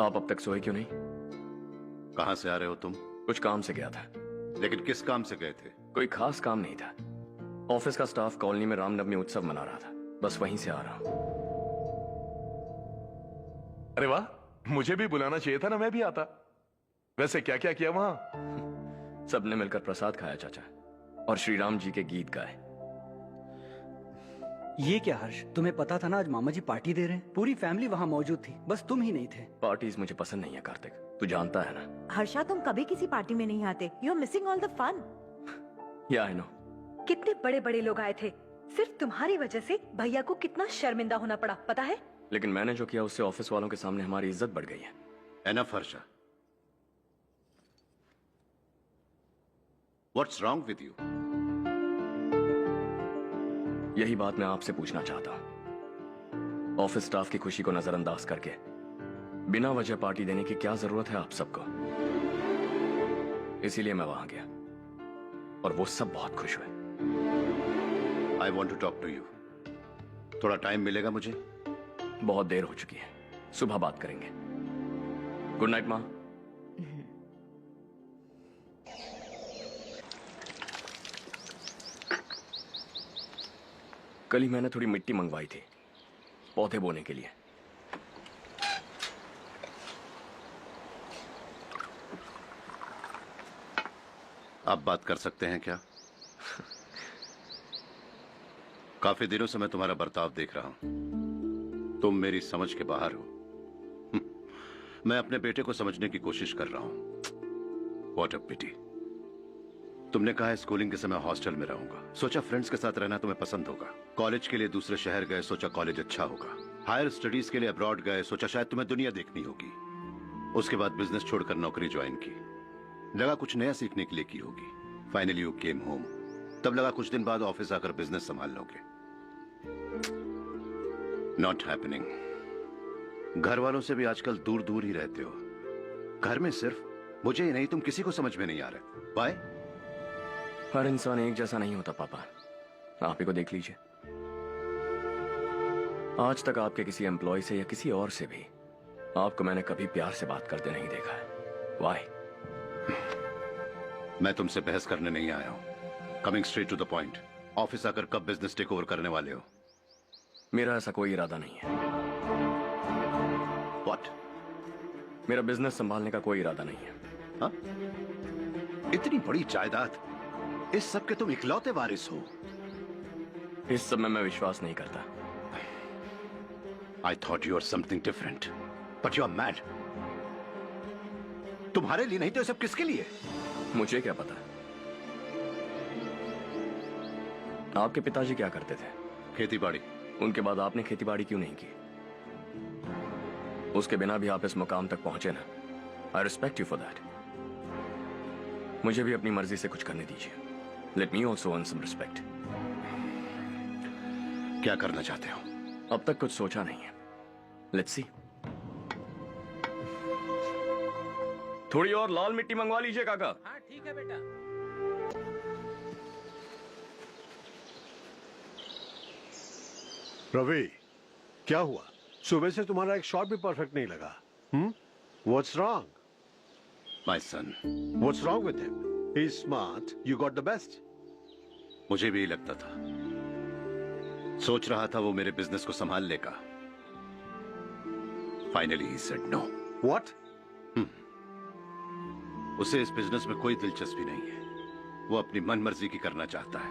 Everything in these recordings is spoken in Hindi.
आप अब तक सोए क्यों नहीं? कहां से आ रहे हो तुम? कुछ काम से गया था। लेकिन किस काम से गए थे? कोई खास काम नहीं था। ऑफिस का स्टाफ कॉलोनी में रामनवमी उत्सव मना रहा था, बस वहीं से आ रहा हूं। अरे वाह, मुझे भी बुलाना चाहिए था ना, मैं भी आता। वैसे क्या क्या किया वहां? सबने मिलकर प्रसाद खाया चाचा, और श्री राम जी के गीत गाए। ये क्या हर्ष, तुम्हें पता था ना आज मामा जी पार्टी दे रहे हैं? पूरी फैमिली वहाँ मौजूद थी, बस तुम ही नहीं थे। पार्टीज मुझे पसंद नहीं है कार्तिक, तू जानता है ना। हर्षा, तुम कभी किसी पार्टी में नहीं आते। You are missing all the fun. Yeah I no. कितने बड़े बड़े लोग आए थे, सिर्फ तुम्हारी वजह से भैया को कितना शर्मिंदा होना पड़ा, पता है? लेकिन मैंने जो किया उससे ऑफिस वालों के सामने हमारी इज्जत बढ़ गई है। Enough Harsha, what's wrong with you? यही बात मैं आपसे पूछना चाहता हूं। ऑफिस स्टाफ की खुशी को नजरअंदाज करके बिना वजह पार्टी देने की क्या जरूरत है आप सबको? इसीलिए मैं वहां गया और वो सब बहुत खुश हुए। I want to talk to you. थोड़ा टाइम मिलेगा मुझे? बहुत देर हो चुकी है, सुबह बात करेंगे। गुड नाइट माँ। कल ही मैंने थोड़ी मिट्टी मंगवाई थी पौधे बोने के लिए। आप बात कर सकते हैं क्या? काफी दिनों से मैं तुम्हारा बर्ताव देख रहा हूं। तुम मेरी समझ के बाहर हो। मैं अपने बेटे को समझने की कोशिश कर रहा हूं। व्हाट अ पिटी। तुमने कहा स्कूलिंग के समय हॉस्टल में रहूंगा, सोचा फ्रेंड्स के साथ रहना तुम्हें पसंद होगा। कॉलेज के लिए दूसरे शहर गए, सोचा कॉलेज अच्छा होगा। हायर स्टडीज के लिए अब्रॉड गए, सोचा शायद तुम्हें दुनिया देखनी होगी। उसके बाद बिजनेस छोड़कर नौकरी ज्वाइन की, लगा कुछ नया सीखने के लिए की होगी। फाइनली यू केम होम, तब लगा कुछ दिन बाद ऑफिस आकर बिजनेस संभाल लोगे। Not happening. घर वालों से भी आजकल दूर दूर ही रहते हो। घर में सिर्फ मुझे ही नहीं, तुम किसी को समझ में नहीं आ रहे। वाई? हर इंसान एक जैसा नहीं होता पापा, आप ही को देख लीजिए। आज तक आपके किसी एम्प्लॉय से या किसी और से भी आपको मैंने कभी प्यार से बात करते नहीं देखा है। वाई? मैं तुमसे बहस करने नहीं आया हूं। Coming straight to the point, office आकर कब बिजनेस टेक ओवर करने वाले हो? मेरा ऐसा कोई इरादा नहीं है। व्हाट? मेरा बिजनेस संभालने का कोई इरादा नहीं है। हाँ? इतनी बड़ी जायदाद, इस सब के तुम इकलौते वारिस हो। इस सब में मैं विश्वास नहीं करता। I thought you were something different, but you are mad. तुम्हारे लिए नहीं तो ये सब किसके लिए? मुझे क्या पता। आपके पिताजी क्या करते थे? खेती बाड़ी। उनके बाद आपने खेती बाड़ी क्यों नहीं की? उसके बिना भी आप इस मुकाम तक पहुंचे ना। I respect you for that. मुझे भी अपनी मर्जी से कुछ करने दीजिए। Let me also earn some respect. क्या करना चाहते हो? अब तक कुछ सोचा नहीं है। Let's see. थोड़ी और लाल मिट्टी मंगवा लीजिए काका। हाँ ठीक है बेटा। रवि, क्या हुआ? सुबह से तुम्हारा एक शॉट भी परफेक्ट नहीं लगा। What's wrong? My son. What's wrong with him? He's smart. You got the best. मुझे भी लगता था, सोच रहा था वो मेरे बिजनेस को संभाल लेगा। Finally he said no. What? उसे इस बिजनेस में कोई दिलचस्पी नहीं है। वो अपनी मनमर्जी की करना चाहता है।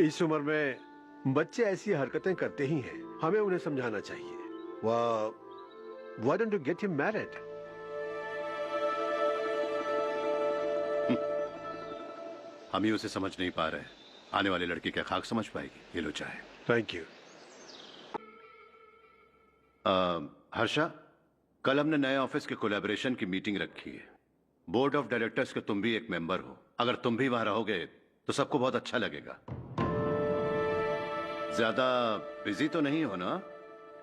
इस उम्र में बच्चे ऐसी हरकतें करते ही हैं। हमें उन्हें समझाना चाहिए। Why don't you get him married? हम ही उसे समझ नहीं पा रहे। आने वाली लड़की क्या खाक समझ पाएगी? ये लो चाहे। Thank you. हर्षा, कल हमने नए ऑफिस के कोलैबोरेशन की मीटिंग रखी है। बोर्ड ऑफ डायरेक्टर्स के तुम भी एक मेंबर हो। अगर तुम भी वहां रहोगे तो सबको बहुत अच्छा लगेगा। ज्यादा बिजी तो नहीं हो ना?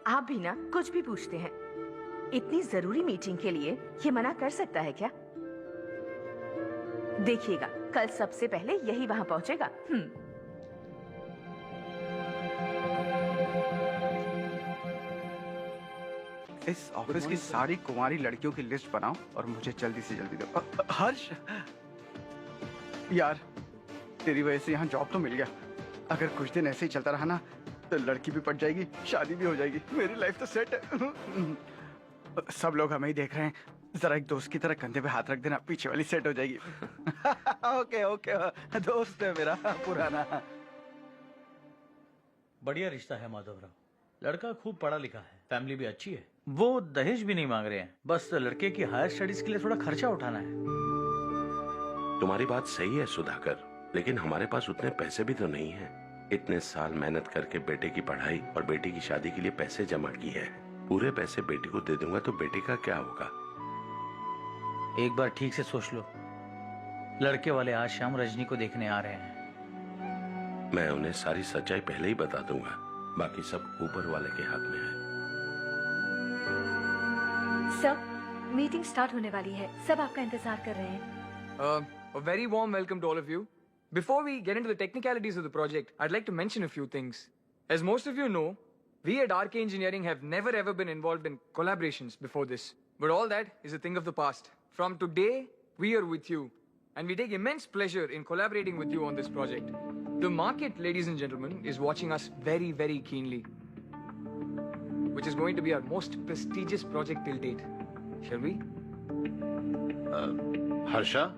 आप भी ना कुछ भी पूछते हैं। इतनी जरूरी मीटिंग के लिए ये मना कर सकता है क्या? देखिएगा, कल सबसे पहले यही वहां पहुंचेगा। इस ऑफिस की सारी कुंवारी लड़कियों की लिस्ट बनाओ और मुझे जल्दी से जल्दी दो। हर्ष, यार तेरी वजह से यहाँ जॉब तो मिल गया। अगर कुछ दिन ऐसे ही चलता रहा ना तो लड़की भी पट जाएगी, शादी भी हो जाएगी, मेरी लाइफ तो सेट है। सब लोग हमें ही देख रहे हैं, जरा एक दोस्त की तरह कंधे पे हाथ रख देना, पीछे वाली सेट हो जाएगी। ओके ओके, दोस्त है मेरा पुराना। बढ़िया रिश्ता है माधवराव, लड़का खूब पढ़ा लिखा है, फैमिली भी अच्छी है। वो दहेज भी नहीं मांग रहे हैं, बस लड़के की हायर स्टडीज के लिए थोड़ा खर्चा उठाना है। तुम्हारी बात सही है सुधाकर, लेकिन हमारे पास उतने पैसे भी तो नहीं है। इतने साल मेहनत करके बेटे की पढ़ाई और बेटी की शादी के लिए पैसे जमा किए हैं। पूरे पैसे बेटी को दे दूंगा तो बेटे का क्या होगा? एक बार ठीक से सोच लो, लड़के वाले आज शाम रजनी को देखने आ रहे हैं। मैं उन्हें सारी सच्चाई पहले ही बता दूंगा, बाकी सब ऊपर वाले के हाथ में है। सब मीटिंग स्टार्ट होने वाली है, सब आपका इंतजार कर रहे हैं। A very warm welcome to all of you. Before we get into the technicalities of the project, I'd like to mention a few things. As most of you know, we at RK Engineering have never ever been involved in collaborations before this. But all that is a thing of the past. From today, we are with you. And we take immense pleasure in collaborating with you on this project. The market, ladies and gentlemen, is watching us very, very keenly. Which is going to be our most prestigious project till date. Shall we? Harsha,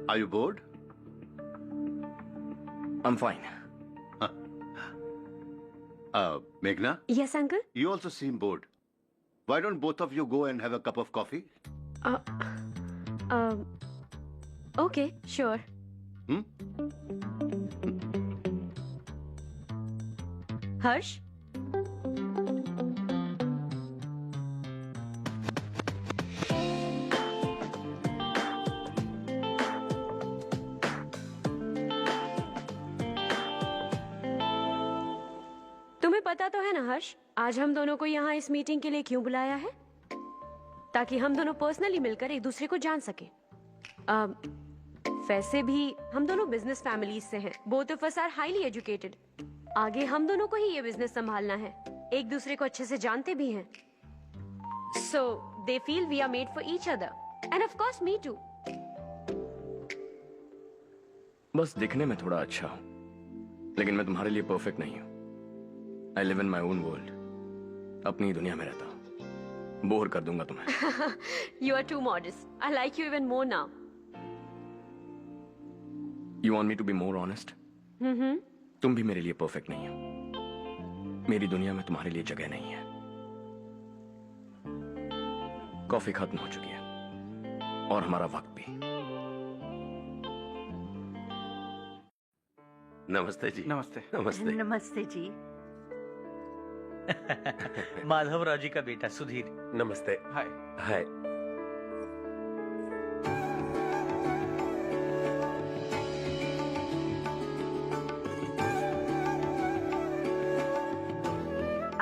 are you bored? I'm fine. Meghna, Yes, uncle. you also seem bored. Why don't both of you go and have a cup of coffee? Okay, sure. Harsh? तुम्हें पता तो है ना हर्ष, आज हम दोनों को यहाँ इस मीटिंग के लिए क्यों बुलाया है? ताकि हम दोनों पर्सनली मिलकर एक दूसरे को जान सके। वैसे भी हम दोनों बिजनेस फैमिलीज से हैं। Both of us are highly educated. आगे हम दोनों को ही ये बिजनेस संभालना है। एक दूसरे को अच्छे से जानते भी हैं। So they feel we are made for each other and of course me too. बस दिखने में थोड़ा अच्छा हूं, लेकिन मैं तुम्हारे लिए परफेक्ट नहीं हूं। I live in my own world, अपनी ही दुनिया में रहता हूं। बोर कर दूंगा तुम्हें। You are too modest. I like you even more now. You want me to be more honest? तुम भी मेरे लिए परफेक्ट नहीं हो। मेरी दुनिया में तुम्हारे लिए जगह नहीं है। कॉफी खत्म हो चुकी है और हमारा वक्त भी। नमस्ते जी। नमस्ते। नमस्ते। नमस्ते जी। माधवराव जी का बेटा सुधीर। नमस्ते। हाय। हाय।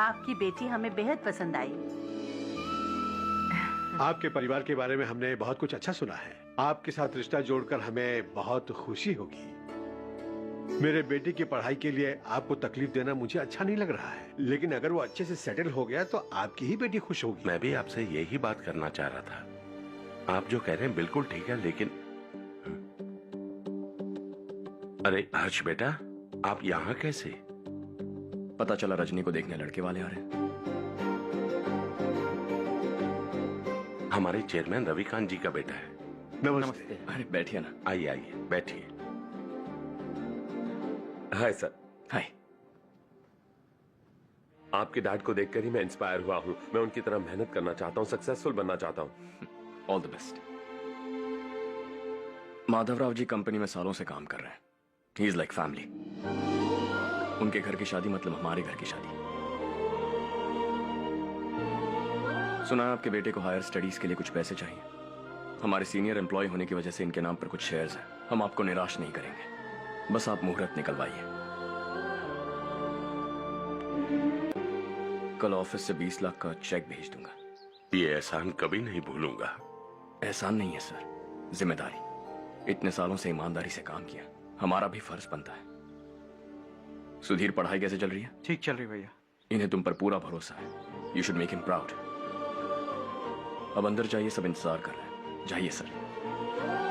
आपकी बेटी हमें बेहद पसंद आई। आपके परिवार के बारे में हमने बहुत कुछ अच्छा सुना है। आपके साथ रिश्ता जोड़कर हमें बहुत खुशी होगी। मेरे बेटे की पढ़ाई के लिए आपको तकलीफ देना मुझे अच्छा नहीं लग रहा है, लेकिन अगर वो अच्छे से सेटल हो गया तो आपकी ही बेटी खुश होगी। मैं भी आपसे यही बात करना चाह रहा था। आप जो कह रहे हैं बिल्कुल ठीक है, लेकिन अरे हर्ष बेटा, आप यहाँ कैसे? पता चला रजनी को देखने लड़के वाले आ रहे हैं। हमारे चेयरमैन रविकांत जी का बेटा है। नमस्ते। अरे बैठिए ना। आइए आइए बैठिए। Hi sir. हाय। आपके डैड को देखकर ही मैं इंस्पायर हुआ हूँ। मैं उनकी तरह मेहनत करना चाहता हूँ, सक्सेसफुल बनना चाहता हूँ। All the best. Madhavrao ji company में सालों से काम कर रहे हैं। He is like family. उनके घर की शादी मतलब हमारे घर की शादी। सुना है आपके बेटे को हायर स्टडीज के लिए कुछ पैसे चाहिए। हमारे सीनियर एम्प्लॉय होने की वजह से इनके नाम पर कुछ शेयर्स हैं। हम आपको निराश नहीं करेंगे, बस आप मुहूर्त निकलवाइए। कल ऑफिस से 20 लाख का चेक भेज दूंगा। ये एहसान कभी नहीं भूलूंगा। एहसान नहीं है सर, जिम्मेदारी। इतने सालों से ईमानदारी से काम किया, हमारा भी फर्ज बनता है। सुधीर, पढ़ाई कैसे चल रही है? ठीक चल रही भैया। इन्हें तुम पर पूरा भरोसा है। You should make him proud. अब अंदर जाइए, सब इंतजार कर रहे हैं। जाइए सर।